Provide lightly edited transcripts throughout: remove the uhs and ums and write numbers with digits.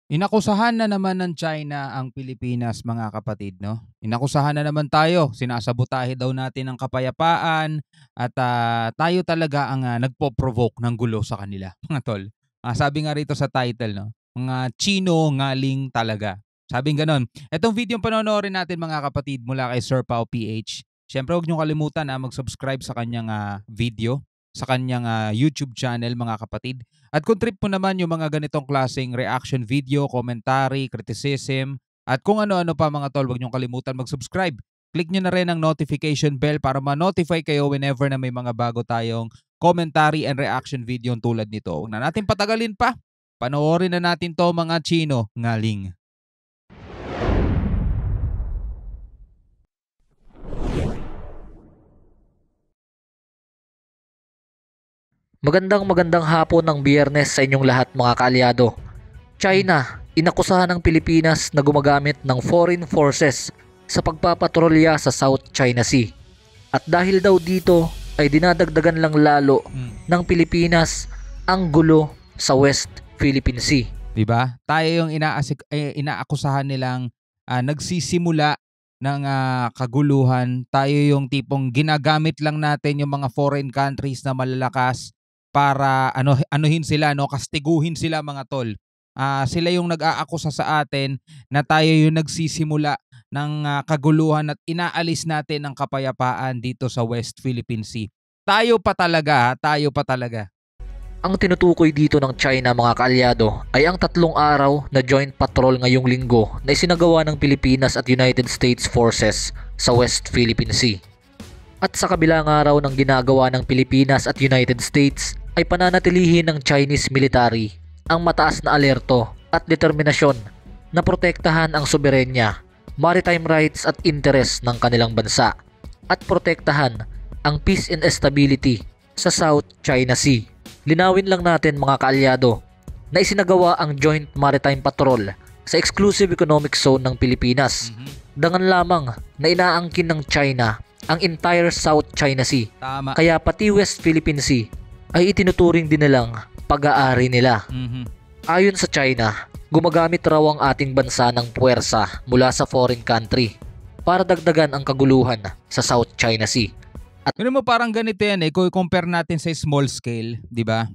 Inakusahan na naman ng China ang Pilipinas, mga kapatid, 'no? Inakusahan na naman tayo, sinasabotahe daw natin ang kapayapaan at, tayo talaga ang, nagpo-provoke ng gulo sa kanila, mga tol. Sabi nga rito sa title, 'no, mga Chino ngaling talaga, sabing gano'n. Etong videong panonoorin natin, mga kapatid, mula kay Sir Pao PH, siyempre huwag niyong kalimutan, mag-subscribe sa kanyang, video, sa kanyang, YouTube channel, mga kapatid. At kung trip mo naman yung mga ganitong klaseng reaction video, commentary, criticism, at kung ano-ano pa, mga tol, huwag niyong kalimutan mag-subscribe. Click nyo na rin ang notification bell para ma-notify kayo whenever na may mga bago tayong commentary and reaction video tulad nito. Huwag na natin patagalin pa. Panoorin na natin to, mga Chino ngaling. Magandang hapon ng Biyernes sa inyong lahat, mga kaalyado. China, inakusahan ng Pilipinas na gumagamit ng foreign forces sa pagpapatrolya sa South China Sea. At dahil daw dito ay dinadagdagan lang lalo ng Pilipinas ang gulo sa West Philippine Sea. 'Di ba? Tayo yung inaakusahan nilang nagsisimula ng kaguluhan. Tayo yung tipong ginagamit lang natin yung mga foreign countries na malalakas para anuhin sila, no, kastiguhin sila, mga tol. Sila yung nag-aakusa sa atin na tayo yung nagsisimula ng kaguluhan at inaalis natin ang kapayapaan dito sa West Philippine Sea. Tayo pa talaga, tayo pa talaga. Ang tinutukoy dito ng China, mga kaalyado, ay ang 3 araw na joint patrol ngayong linggo na isinagawa ng Pilipinas at United States Forces sa West Philippine Sea. At sa kabilang araw ng ginagawa ng Pilipinas at United States ay pananatilihin ng Chinese military ang mataas na alerto at determinasyon na protektahan ang soberenya, maritime rights at interes ng kanilang bansa at protektahan ang peace and stability sa South China Sea. Linawin lang natin, mga kaalyado, na isinagawa ang Joint Maritime Patrol sa Exclusive Economic Zone ng Pilipinas. Dangan lamang na inaangkin ng China ang entire South China Sea. Tama. Kaya pati West Philippine Sea ay itinuturing din nilang pag-aari nila. Ayon sa China, gumagamit raw ang ating bansa ng puwersa mula sa foreign country para dagdagan ang kaguluhan sa South China Sea. Mo parang ganito yan kung i-compare natin sa small scale, di ba?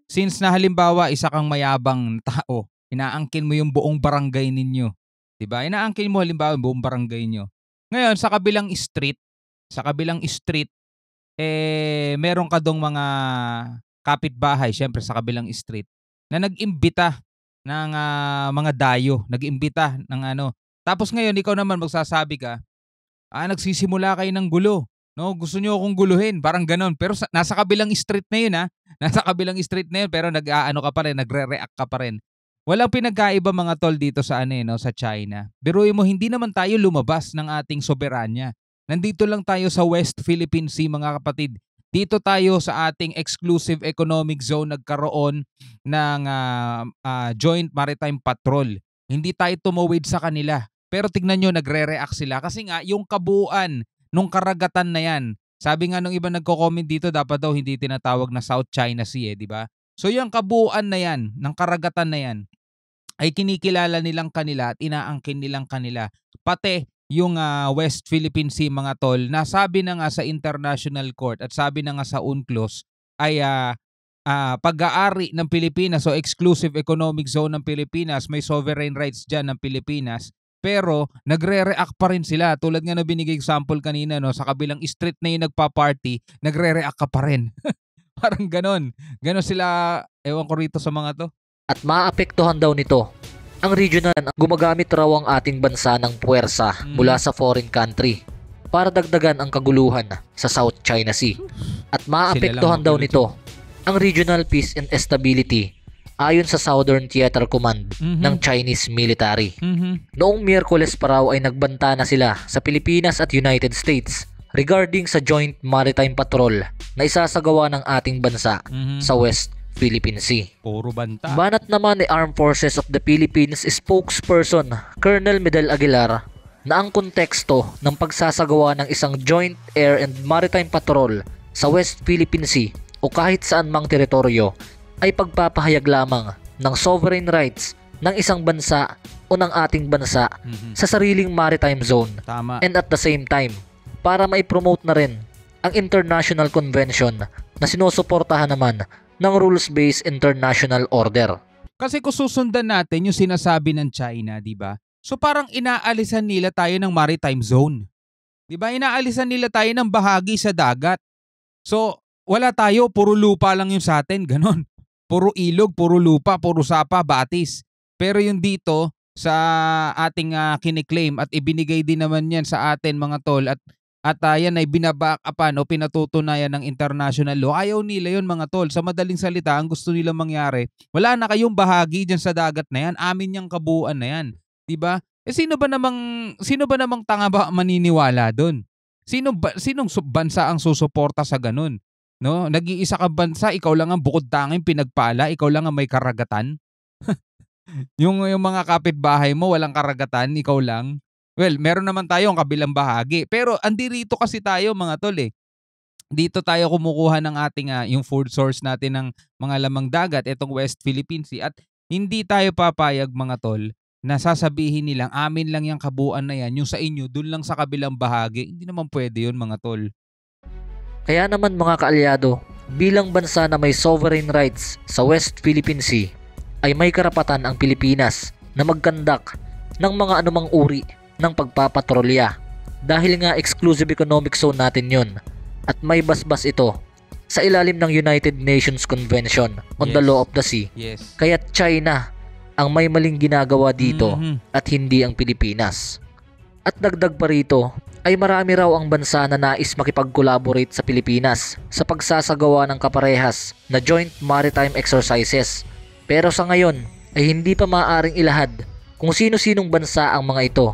Since na halimbawa isa kang mayabang tao, inaangkin mo yung buong barangay ninyo, di ba? Inaangkin mo halimbawa yung buong barangay nyo. Ngayon, sa kabilang street, meron ka dong mga kapitbahay, syempre sa kabilang street, na nag-imbita ng mga dayo, nag-imbita ng ano. Tapos ngayon, ikaw naman magsasabi ka, nagsisimula kayo ng gulo. No, gusto niyo akong guluhin, parang gano'n. Pero nasa kabilang street na 'yun, Nasa kabilang street na 'yun, pero nag-aano ka pa rin, nagre-react ka pa rin. Walang pinagkaiba, mga tol, dito sa sa China. Biruin mo, hindi naman tayo lumabas ng ating soberanya. Nandito lang tayo sa West Philippine Sea, mga kapatid. Dito tayo sa ating exclusive economic zone nagkaroon ng Joint Maritime Patrol. Hindi tayo tumawid sa kanila. Pero tignan nyo, nagre-react sila. Kasi nga, yung kabuuan nung karagatan na yan. Sabi nga nung iba nagko-comment dito, dapat daw hindi tinatawag na South China Sea, di ba? So yung kabuuan na yan, ng karagatan na yan, ay kinikilala nilang kanila at inaangkin nilang kanila. Pati yung West Philippine Sea, mga tol, nasabi na nga sa International Court at sabi na nga sa UNCLOS ay pag-aari ng Pilipinas o exclusive economic zone ng Pilipinas, may sovereign rights dyan ng Pilipinas. Pero nagre-react pa rin sila. Tulad nga na binigay example kanina, no, sa kabilang street na yung nagpa-party, nagre-react ka pa rin. Parang ganon. Ganon sila, ewan ko rito sa mga to. At maapektuhan daw nito ang regional na gumagamit raw ang ating bansa ng puwersa mula sa foreign country para dagdagan ang kaguluhan sa South China Sea. At maapektuhan daw nito ang regional peace and stability ayon sa Southern Theater Command ng Chinese military. Noong Miyerkules pa raw ay nagbanta na sila sa Pilipinas at United States regarding sa Joint Maritime Patrol na isasagawa ng ating bansa sa West Philippine Sea. Puro banta. Banat naman ni Armed Forces of the Philippines spokesperson Colonel Medel Aguilar na ang konteksto ng pagsasagawa ng isang Joint Air and Maritime Patrol sa West Philippine Sea o kahit saan mang teritoryo ay pagpapahayag lamang ng sovereign rights ng isang bansa o ng ating bansa sa sariling maritime zone. Tama. And at the same time, para maipromote na rin ang international convention na sinusuportahan naman ng rules-based international order. Kasi kung susundan natin yung sinasabi ng China, di ba? So parang inaalisan nila tayo ng maritime zone. Di ba? Inaalisan nila tayo ng bahagi sa dagat. So wala tayo, puro lupa lang yung sa atin, ganon. Puro ilog, puro lupa, puro sapa, batis. Pero yung dito sa ating kiniklaim at ibinigay din naman yan sa atin mga tol at yan ay binaback upan o pinatutunayan ng international law. Ayaw nila yun mga tol. Sa madaling salita, ang gusto nilang mangyari, wala na kayong bahagi dyan sa dagat na yan. Amin yung kabuuan na yan. Diba? Sino ba namang tanga ba maniniwala doon? Sinong bansa ang susuporta sa ganun? No? Nag-iisa ka bansa, ikaw lang ang bukod tanging pinagpala, ikaw lang ang may karagatan. yung mga kapitbahay mo walang karagatan, ikaw lang. Well, meron naman tayo ang kabilang bahagi. Pero andirito kasi tayo mga tol eh. Dito tayo kumukuha ng ating yung food source natin ng mga lamang dagat, itong West Philippine Sea. At hindi tayo papayag mga tol na sasabihin nilang amin lang yung kabuuan na yan, yung sa inyo, dun lang sa kabilang bahagi. Hindi naman pwede yun mga tol. Kaya naman mga kaalyado, bilang bansa na may sovereign rights sa West Philippine Sea, ay may karapatan ang Pilipinas na mag-conduct ng mga anumang uri ng pagpapatrolya dahil nga exclusive economic zone natin yun at may basbas ito sa ilalim ng United Nations Convention on the Law of the Sea. Yes. Kaya China ang may maling ginagawa dito at hindi ang Pilipinas. At dagdag pa rito ay marami raw ang bansa na nais makipag-collaborate sa Pilipinas sa pagsasagawa ng kaparehas na joint maritime exercises. Pero sa ngayon ay hindi pa maaaring ilahad kung sino-sinong bansa ang mga ito.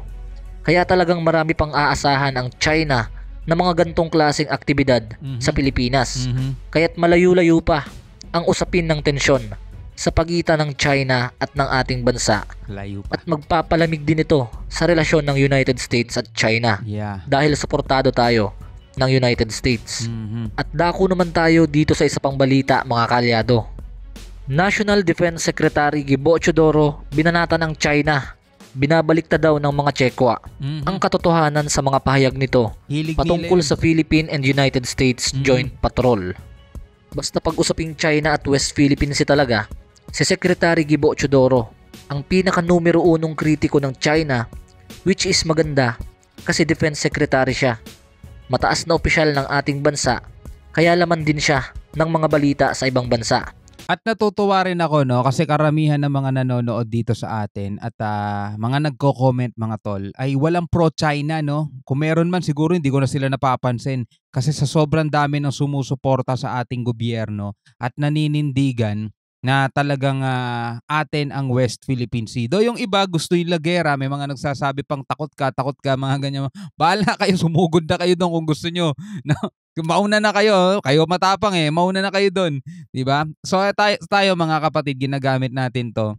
Kaya talagang marami pang aasahan ang China na mga gantong klaseng aktibidad sa Pilipinas. Kaya't malayo-layo pa ang usapin ng tensyon sa pagitan ng China at ng ating bansa. Layo pa. At magpapalamig din ito sa relasyon ng United States at China. Yeah. Dahil suportado tayo ng United States. At dako naman tayo dito sa isa pang balita mga kalyado. National Defense Secretary Gibo Chodoro binanata ng China. Binabaliktad daw ng mga Chekwa ang katotohanan sa mga pahayag nito patungkol sa Philippine and United States Joint Patrol. Basta pag-usaping China at West Philippine Sea talaga, si Secretary Gibo Chodoro ang pinaka numero 1 kritiko ng China, which is maganda kasi Defense Secretary siya. Mataas na opisyal ng ating bansa, kaya laman din siya ng mga balita sa ibang bansa. At natutuwa rin ako no kasi karamihan ng mga nanonood dito sa atin at mga nagko-comment mga tol ay walang pro-China no. Kung meron man siguro hindi ko na sila napapansin kasi sa sobrang dami ng sumusuporta sa ating gobyerno at naninindigan na talagang atin ang West Philippine Sea. Do yung iba gusto yung lagera, may mga nagsasabi pang takot ka, mga ganyan. Bahala kayo, sumugod na kayo doon kung gusto nyo. No? Mauna na kayo matapang mauna na kayo doon. Diba? So tayo mga kapatid, ginagamit natin to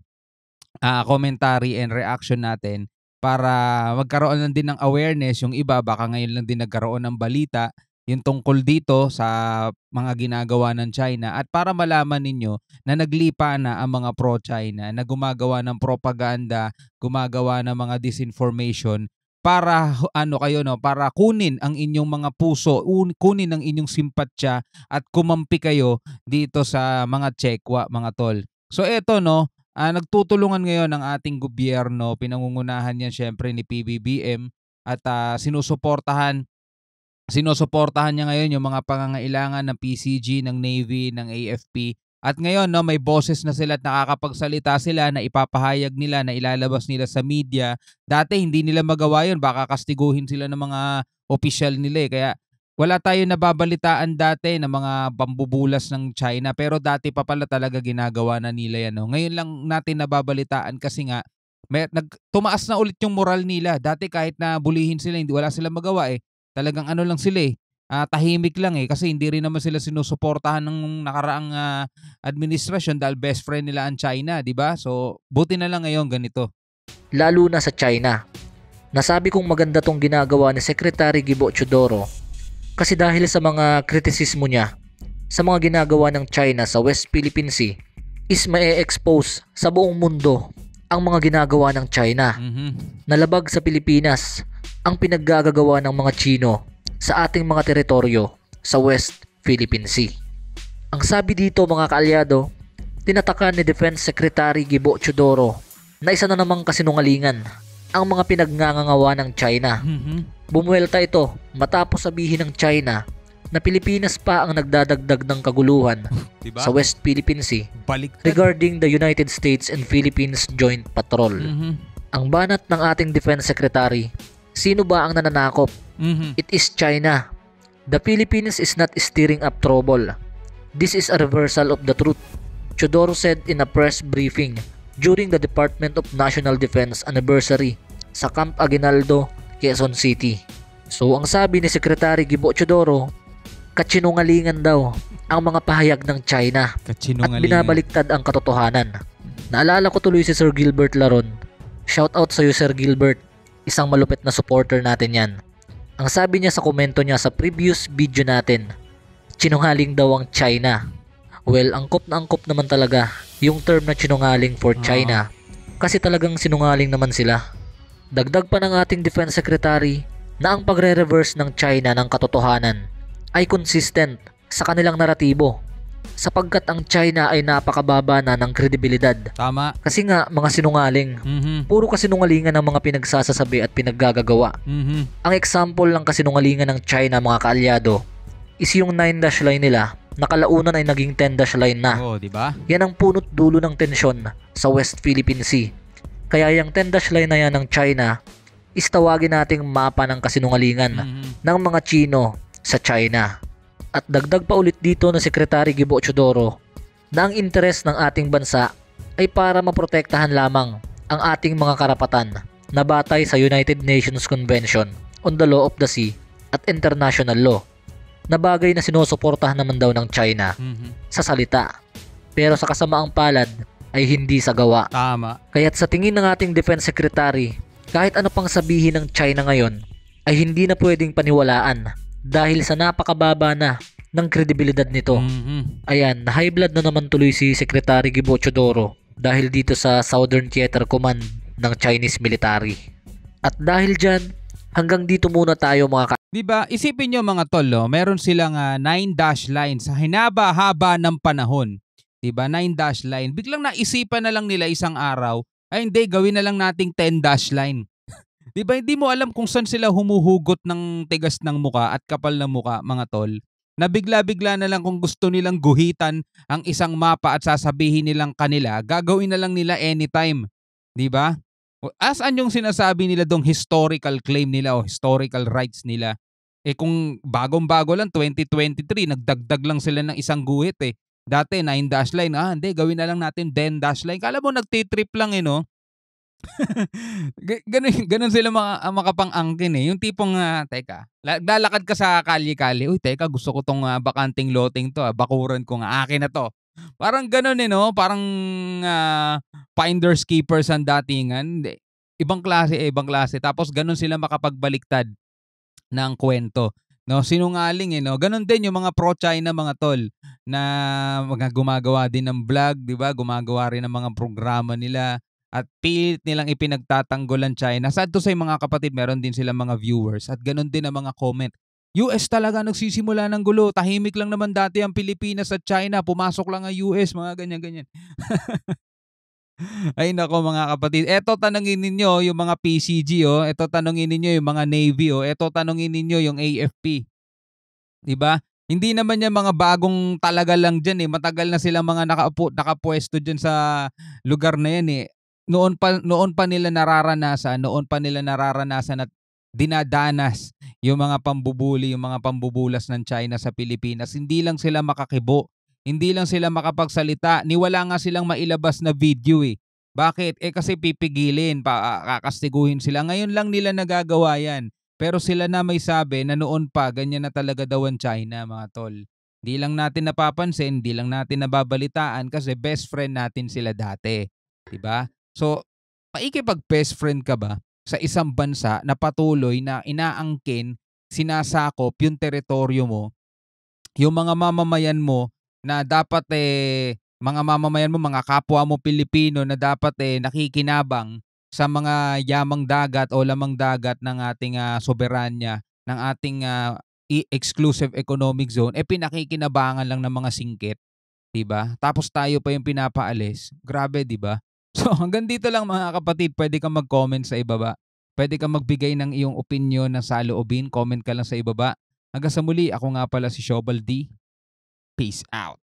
commentary and reaction natin para magkaroon lang din ng awareness. Yung iba baka ngayon lang din nagkaroon ng balita yung tungkol dito sa mga ginagawa ng China at para malaman ninyo na naglipa na ang mga pro-China na gumagawa ng propaganda, gumagawa ng mga disinformation para para kunin ang inyong mga puso, kunin ang inyong simpatsya at kumampi kayo dito sa mga Chekwa, mga tol. So eto nagtutulungan ngayon ang ating gobyerno, pinangungunahan yan syempre ni PBBM at sinusuportahan niya ngayon yung mga pangangailangan ng PCG, ng Navy, ng AFP. At ngayon may boses na sila at nakakapagsalita sila na ipapahayag nila, na ilalabas nila sa media. Dati hindi nila magawa yun, baka kastiguhin sila ng mga opisyal nila Kaya wala tayo nababalitaan dati ng mga pambubulas ng China, pero dati pa pala talaga ginagawa na nila yan. Ngayon lang natin nababalitaan kasi nga tumaas na ulit yung moral nila. Dati kahit na bulihin sila, wala silang magawa Talagang lang sila tahimik lang kasi hindi rin naman sila sinusuportahan ng nakaraang administrasyon dahil best friend nila ang China, di ba? So, buti na lang ngayon ganito. Lalo na sa China. Nasabi kong maganda tong ginagawa ni Secretary Gibo Chodoro kasi dahil sa mga kritisismo niya sa mga ginagawa ng China sa West Philippine Sea is ma-expose sa buong mundo ang mga ginagawa ng China. Nalabag sa Pilipinas ang pinaggagawa ng mga Chino sa ating mga teritoryo sa West Philippine Sea. Ang sabi dito mga kaalyado, tinatakan ni Defense Secretary Gibo Teodoro na isa na namang kasinungalingan ang mga pinagngangawa ng China. Bumuelta ito matapos sabihin ng China na Pilipinas pa ang nagdadagdag ng kaguluhan Diba? sa West Philippine Sea Baliktad. regarding the United States and Philippines Joint Patrol. Ang banat ng ating Defense Secretary, sino ba ang nananakop? It is China. The Philippines is not stirring up trouble. This is a reversal of the truth, Teodoro said in a press briefing during the Department of National Defense anniversary sa Camp Aguinaldo, Quezon City. So ang sabi ni Secretary Gibo Teodoro, katsinungalingan daw ang mga pahayag ng China at binabaliktad ang katotohanan. Naalala ko tuloy si Sir Gilbert Laron. Shoutout sa iyo Sir Gilbert, isang malupit na supporter natin yan. Ang sabi niya sa komento niya sa previous video natin, sinungaling daw ang China. Well, angkop naman talaga yung term na sinungaling for China kasi talagang sinungaling naman sila. Dagdag pa ng ating Defense Secretary na ang pagre-reverse ng China ng katotohanan ay consistent sa kanilang naratibo sapagkat ang China ay napakababa na ng kredibilidad. Tama. Kasi nga mga sinungaling, puro kasinungalingan ng mga pinagsasasabi at pinaggagawa. Ang example ng kasinungalingan ng China mga kaalyado is yung 9-dash line nila na kalaunan ay naging 10-dash line na. Diba? Yan ang punot dulo ng tensyon sa West Philippine Sea. Kaya yung 10-dash line na yan ng China is tawagin nating mapa ng kasinungalingan ng mga Chino sa China. At dagdag pa ulit dito na Secretary Gibo Teodoro na ang interes ng ating bansa ay para maprotektahan lamang ang ating mga karapatan na batay sa United Nations Convention on the Law of the Sea at International Law, na bagay na sinusuportahan naman daw ng China sa salita pero sa kasamaang palad ay hindi sa gawa. Tama. Kaya't sa tingin ng ating Defense Secretary, kahit ano pang sabihin ng China ngayon ay hindi na pwedeng paniwalaan dahil sa napakababa na ng kredibilidad nito. Ayan, na high blood na naman tuloy si Secretary Gibo Teodoro dahil dito sa Southern Theater Command ng Chinese military. At dahil dyan, hanggang dito muna tayo mga Diba? Isipin nyo mga tol, meron silang 9-dash line sa hinaba-haba ng panahon. Diba? 9-dash line. Biglang naisipan na lang nila isang araw, ay hindi, gawin na lang nating 10-dash line. Diba? Hindi mo alam kung saan sila humuhugot ng tigas ng muka at kapal ng muka, mga tol. Na bigla-bigla na lang kung gusto nilang guhitan ang isang mapa at sasabihin nilang kanila, gagawin na lang nila anytime. Diba? Asaan yung sinasabi nila dong historical claim nila o historical rights nila? Kung bagong-bago lang, 2023, nagdagdag lang sila ng isang guhit Dati, 9-dash line. Hindi, gawin na lang natin 10-dash line. Kala mo, nagtitrip lang no? Ganun sila makapang-angkin Yung tipong, teka, lalakad ka sa kalye-kalye. Uy, teka, gusto ko tong bakanting loting to. Bakuran ko nga, akin na to. Parang ganun no? Parang finders keepers ang datingan. Ibang klase. Tapos ganun sila makapagbaliktad ng kwento. No, sinungaling no. Ganun din yung mga pro-China mga tol na mga gumagawa din ng vlog, 'di ba? Gumagawa rin ng mga programa nila at pilit nilang ipinagtatanggol ang China. Sad to say mga kapatid, meron din silang mga viewers at ganun din ang mga comment. US talaga nagsisimula ng gulo. Tahimik lang naman dati ang Pilipinas at China. Pumasok lang ang US, mga ganyan-ganyan. Ay nako mga kapatid. Eto tanungin ninyo yung mga PCG Eto tanungin ninyo yung mga Navy Eto tanungin ninyo yung AFP. 'Di ba? Hindi naman yan mga bagong talaga lang diyan Matagal na silang mga nakapwesto diyan sa lugar na yan Noon pa nila nararanasan at dinadanas yung mga pambubuli, yung mga pambubulas ng China sa Pilipinas. Hindi lang sila makakibo. Hindi lang sila makapagsalita, wala nga silang mailabas na video Bakit? Kasi pipigilin, kakastiguhin sila. Ngayon lang nila nagagawa yan. Pero sila na may sabi na noon pa, ganyan na talaga daw ang China, mga tol. Hindi lang natin napapansin, hindi lang natin nababalitaan kasi best friend natin sila dati. Diba? So, paikipag-best friend ka ba sa isang bansa na patuloy na inaangkin, sinasakop yung teritoryo mo, yung mga mamamayan mo, na dapat Mga mamamayan mo, mga kapwa mo Pilipino na dapat nakikinabang sa mga yamang dagat o lamang dagat ng ating soberanya, ng ating exclusive economic zone, pinakikinabangan lang ng mga singkit, 'di ba? Tapos tayo pa yung pinapaalis. Grabe, 'di ba? So hanggang dito lang mga kapatid, pwede kang mag-comment sa ibaba. Pwede kang magbigay ng iyong opinyon na saloobin, comment ka lang sa ibaba. Hanggang sa muli, ako nga pala si Shobal D. Peace out.